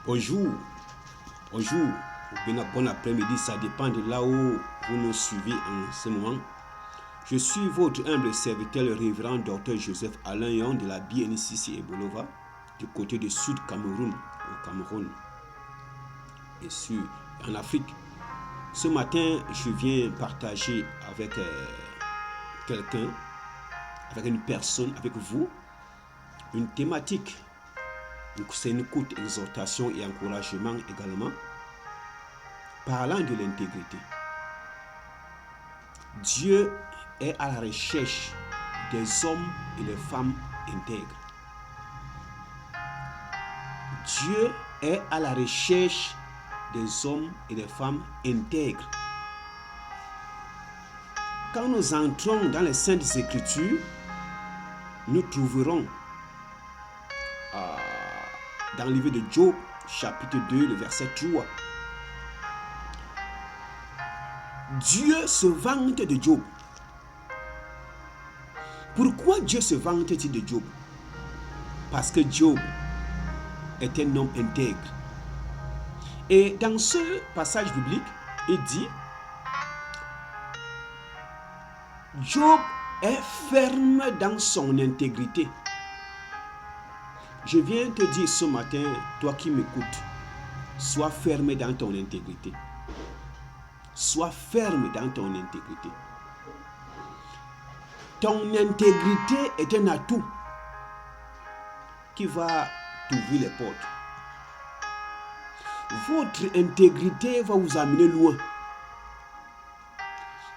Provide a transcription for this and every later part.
Bonjour, bonjour, ou bien bon après-midi, ça dépend de là où vous nous suivez en ce moment. Je suis votre humble serviteur, le révérend Dr Joseph Alain Yon de la BNCC Ebolova, du côté du Sud Cameroun, au Cameroun et en Afrique. Ce matin, je viens partager avec quelqu'un, avec une personne, avec vous, une thématique. C'est une courte exhortation et encouragement également, parlant de l'intégrité. Dieu est à la recherche des hommes et des femmes intègres. Dieu est à la recherche des hommes et des femmes intègres. Quand nous entrons dans les Saintes Écritures, nous trouverons dans le livre de Job, chapitre 2, le verset 3. Dieu se vante de Job. Pourquoi Dieu se vante-t-il de Job? Parce que Job est un homme intègre. Et dans ce passage biblique, il dit, Job est ferme dans son intégrité. Je viens te dire ce matin, toi qui m'écoutes, sois ferme dans ton intégrité. Sois ferme dans ton intégrité. Ton intégrité est un atout qui va t'ouvrir les portes. Votre intégrité va vous amener loin.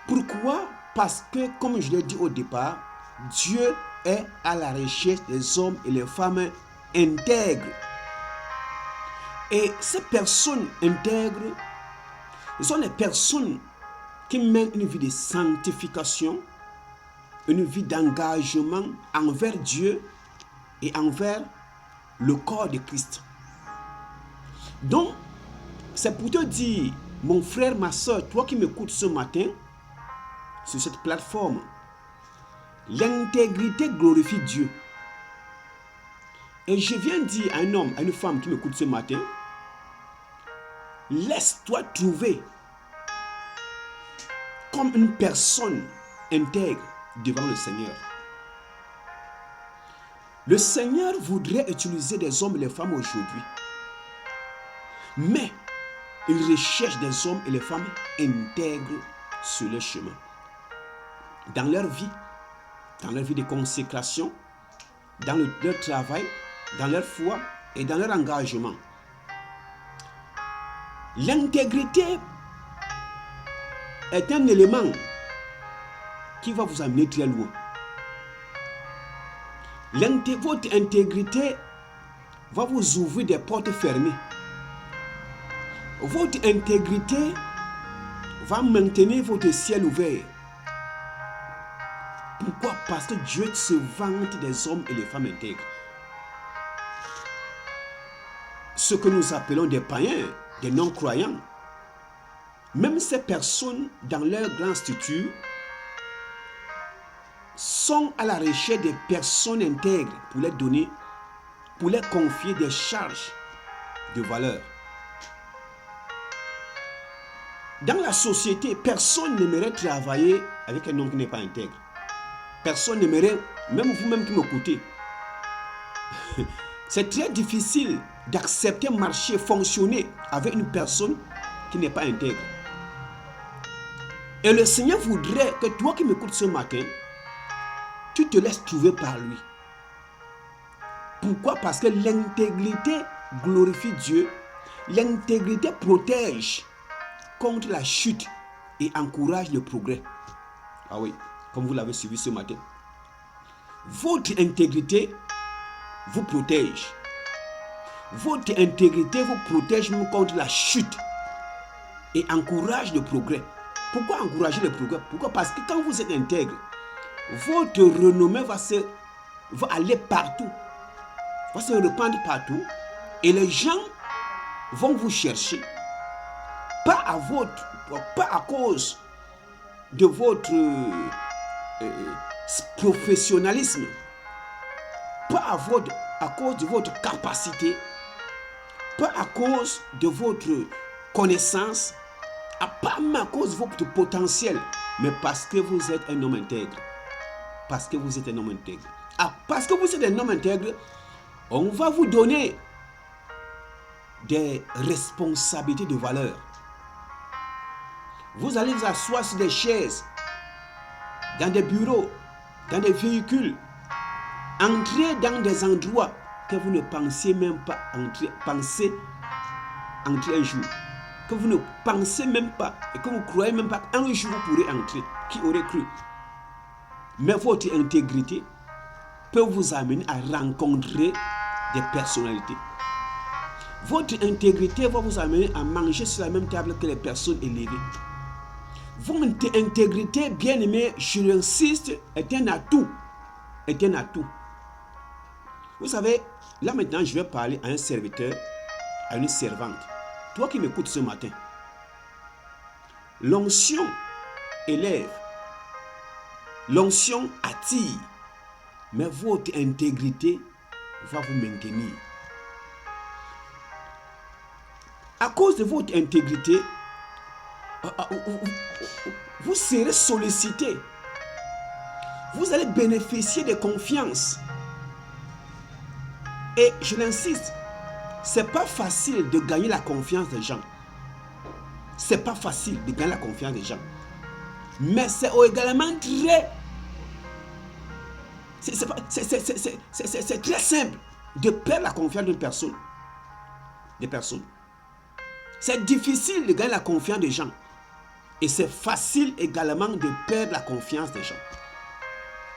Pourquoi? Parce que, comme je l'ai dit au départ, Dieu est à la recherche des hommes et les femmes intègres. Et ces personnes intègres, ce sont les personnes qui mènent une vie de sanctification, une vie d'engagement envers Dieu et envers le corps de Christ. Donc, c'est pour te dire, mon frère, ma soeur, toi qui m'écoutes ce matin, sur cette plateforme, l'intégrité glorifie Dieu. Et je viens dire à un homme, à une femme qui m'écoute ce matin, laisse-toi trouver comme une personne intègre devant le Seigneur. Le Seigneur voudrait utiliser des hommes et des femmes aujourd'hui. Mais il recherche des hommes et des femmes intègres sur le chemin. Dans leur vie de consécration, dans leur travail, dans leur foi et dans leur engagement. L'intégrité est un élément qui va vous amener très loin. Votre intégrité va vous ouvrir des portes fermées. Votre intégrité va maintenir votre ciel ouvert. Pourquoi? Parce que Dieu se vante des hommes et des femmes intègres. Ce que nous appelons des païens, des non-croyants, même ces personnes, dans leur grande structure, sont à la recherche des personnes intègres pour les donner, pour les confier des charges de valeur. Dans la société, personne n'aimerait travailler avec un homme qui n'est pas intègre. Personne n'aimerait, même vous-même qui m'écoutez. C'est très difficile d'accepter marcher, fonctionner avec une personne qui n'est pas intègre. Et le Seigneur voudrait que toi qui m'écoutes ce matin, tu te laisses trouver par lui. Pourquoi? Parce que l'intégrité glorifie Dieu. L'intégrité protège contre la chute et encourage le progrès. Ah oui, comme vous l'avez suivi ce matin. Votre intégrité vous protège. Votre intégrité vous protège même contre la chute et encourage le progrès. Pourquoi encourager le progrès? Pourquoi? Parce que quand vous êtes intègre, votre renommée va aller partout, va se répandre partout, et les gens vont vous chercher, pas à cause de votre professionnalisme, pas à cause de votre capacité, pas à cause de votre connaissance, pas même à cause de votre potentiel, mais parce que vous êtes un homme intègre. Parce que vous êtes un homme intègre. Parce que vous êtes un homme intègre, on va vous donner des responsabilités de valeur. Vous allez vous asseoir sur des chaises, dans des bureaux, dans des véhicules, entrer dans des endroits que vous ne pensez même pas entrer un jour. Que vous ne pensez même pas et que vous ne croyez même pas qu'un jour vous pourrez entrer. Qui aurait cru? Mais votre intégrité peut vous amener à rencontrer des personnalités. Votre intégrité va vous amener à manger sur la même table que les personnes élevées. Votre intégrité, bien aimé, je l'insiste, est un atout. Est un atout. Vous savez, là maintenant, je vais parler à un serviteur, à une servante. Toi qui m'écoutes ce matin, l'onction élève, l'onction attire, mais votre intégrité va vous maintenir. À cause de votre intégrité, vous serez sollicité. Vous allez bénéficier de confiance. Et je l'insiste, c'est pas facile de gagner la confiance des gens. C'est pas facile de gagner la confiance des gens. Mais c'est également très... C'est très simple de perdre la confiance d'une personne. Des personnes. C'est difficile de gagner la confiance des gens. Et c'est facile également de perdre la confiance des gens.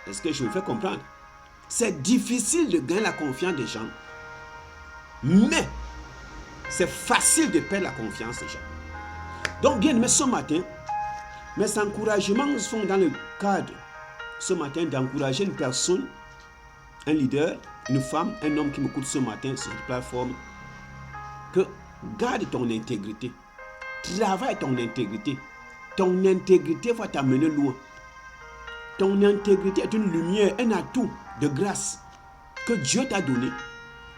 Est-ce que je me fais comprendre? C'est difficile de gagner la confiance des gens. Mais c'est facile de perdre la confiance des gens. Donc, bien aimé, ce matin, mes encouragements sont dans le cadre, ce matin, d'encourager une personne, un leader, une femme, un homme qui m'écoute ce matin sur cette plateforme, que garde ton intégrité. Travaille ton intégrité. Ton intégrité va t'amener loin. Ton intégrité est une lumière, un atout de grâce que Dieu t'a donné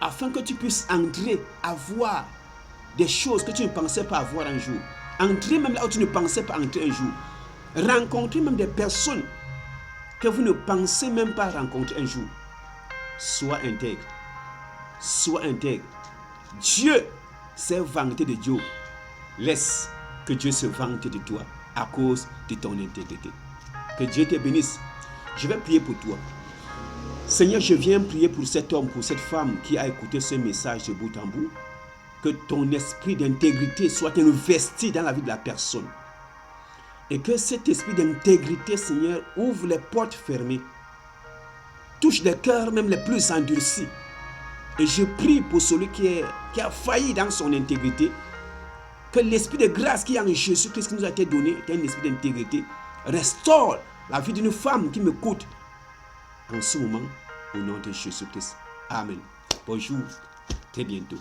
afin que tu puisses entrer, avoir des choses que tu ne pensais pas avoir un jour. Entrer même là où tu ne pensais pas entrer un jour. Rencontrer même des personnes que vous ne pensez même pas rencontrer un jour. Sois intègre. Sois intègre. Dieu s'est vanté de Dieu. Laisse que Dieu se vante de toi à cause de ton intégrité. Que Dieu te bénisse. Je vais prier pour toi. Seigneur, je viens prier pour cet homme, pour cette femme qui a écouté ce message de bout en bout. Que ton esprit d'intégrité soit investi dans la vie de la personne. Et que cet esprit d'intégrité, Seigneur, ouvre les portes fermées. Touche les cœurs même les plus endurcis. Et je prie pour celui qui a failli dans son intégrité. Que l'esprit de grâce qui est en Jésus-Christ qui nous a été donné, est un esprit d'intégrité, restaure la vie d'une femme qui m'écoute en ce moment, au nom de Jésus-Christ. Amen. Bonjour, très bientôt.